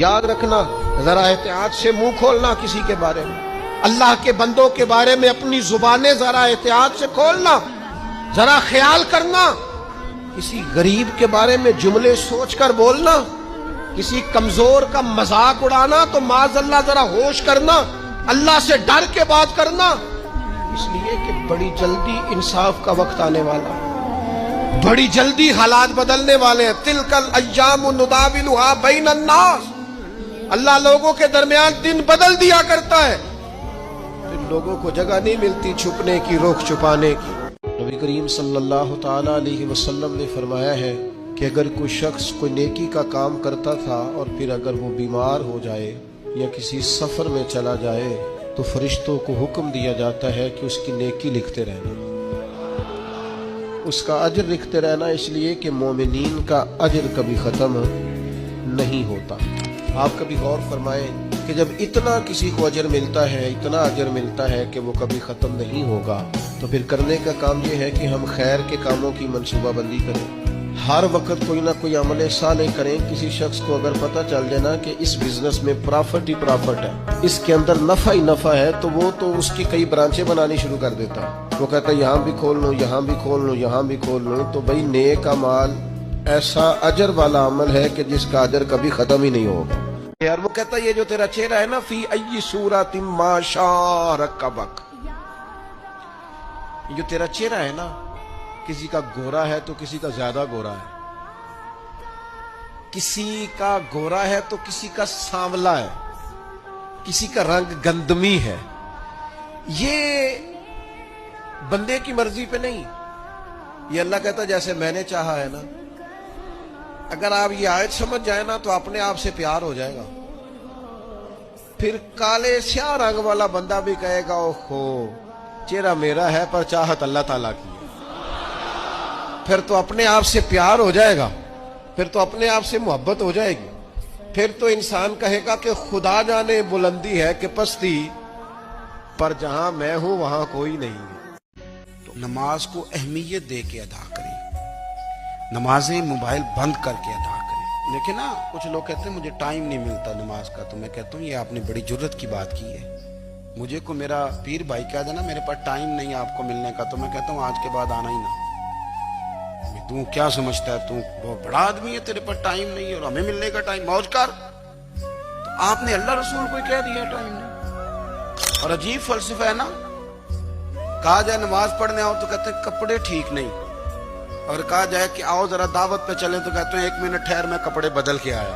یاد رکھنا ذرا احتیاط سے منہ کھولنا کسی کے بارے میں، اللہ کے بندوں کے بارے میں اپنی زبانیں ذرا احتیاط سے کھولنا، ذرا خیال کرنا، کسی غریب کے بارے میں جملے سوچ کر بولنا، کسی کمزور کا مذاق اڑانا تو معاذ اللہ ذرا ہوش کرنا، اللہ سے ڈر کے بات کرنا، اس لیے کہ بڑی جلدی انصاف کا وقت آنے والا ہے، بڑی جلدی حالات بدلنے والے ہیں۔ تلک الایام نداولها بین الناس، اللہ لوگوں کے درمیان دن بدل دیا کرتا ہے، پھر لوگوں کو جگہ نہیں ملتی چھپنے کی، روک چھپانے کی۔ نبی کریم صلی اللہ تعالی علیہ وسلم نے فرمایا ہے کہ اگر کوئی شخص کوئی نیکی کا کام کرتا تھا اور پھر اگر وہ بیمار ہو جائے یا کسی سفر میں چلا جائے تو فرشتوں کو حکم دیا جاتا ہے کہ اس کی نیکی لکھتے رہنا، اس کا اجر لکھتے رہنا، اس لیے کہ مومنین کا اجر کبھی ختم نہیں ہوتا۔ آپ کبھی غور فرمائیں کہ جب اتنا کسی کو اجر ملتا ہے، اتنا اجر ملتا ہے کہ وہ کبھی ختم نہیں ہوگا، تو پھر کرنے کا کام یہ ہے کہ ہم خیر کے کاموں کی منصوبہ بندی کریں، ہر وقت کوئی نہ کوئی عمل صالح کریں۔ کسی شخص کو اگر پتہ چل جائے نا کہ اس بزنس میں پرافٹ ہی پرافٹ ہے، اس کے اندر نفع ہی نفع ہے، تو وہ تو اس کی کئی برانچیں بنانی شروع کر دیتا ہے، وہ کہتا ہے یہاں بھی کھول لوں، یہاں بھی کھول لوں، یہاں بھی کھول لوں۔ تو بھائی نیک اعمال ایسا اجر والا عمل ہے کہ جس کا اجر کبھی ختم ہی نہیں ہوگا۔ یار وہ کہتا ہے یہ جو تیرا چہرہ ہے نا، فی ای صورت ما شاء رکبک، یہ جو تیرا چہرہ ہے نا، کسی کا گورا ہے تو کسی کا زیادہ گورا ہے، کسی کا گورا ہے تو کسی کا سانولا ہے، کسی کا رنگ گندمی ہے، یہ بندے کی مرضی پہ نہیں، یہ اللہ کہتا جیسے میں نے چاہا ہے نا۔ اگر آپ یہ آیت سمجھ جائیں نا تو اپنے آپ سے پیار ہو جائے گا، پھر کالے سیاہ رنگ والا بندہ بھی کہے گا اوہو چہرہ میرا ہے پر چاہت اللہ تعالیٰ کی ہے، پھر تو اپنے آپ سے پیار ہو جائے گا، پھر تو اپنے آپ سے محبت ہو جائے گی، پھر تو انسان کہے گا کہ خدا جانے بلندی ہے کہ پستی، پر جہاں میں ہوں وہاں کوئی نہیں ہے۔ تو نماز کو اہمیت دے کے ادا کریں، نمازیں موبائل بند کر کے ادا کریں۔ لیکن نا کچھ لوگ کہتے ہیں مجھے ٹائم نہیں ملتا نماز کا، تو میں کہتا ہوں یہ آپ نے بڑی جرت کی بات کی ہے۔ مجھے کو میرا پیر بھائی کہہ دینا میرے پاس ٹائم نہیں آپ کو ملنے کا، تو میں کہتا ہوں آج کے بعد آنا ہی نہ۔ تو کیا سمجھتا ہے تو بہت بڑا آدمی ہے، تیرے پاس ٹائم نہیں ہے اور ہمیں ملنے کا ٹائم، موج کر۔ تو آپ نے اللہ رسول کو کہہ دیا ٹائم نہیں، اور عجیب فلسفہ ہے نا، کہا جائے نماز پڑھنے آؤ تو کہتے ہیں کپڑے ٹھیک نہیں، اور کہا جائے کہ آؤ ذرا دعوت پہ چلیں تو کہتے ہیں 1 منٹ ٹھہر میں کپڑے بدل کے آیا۔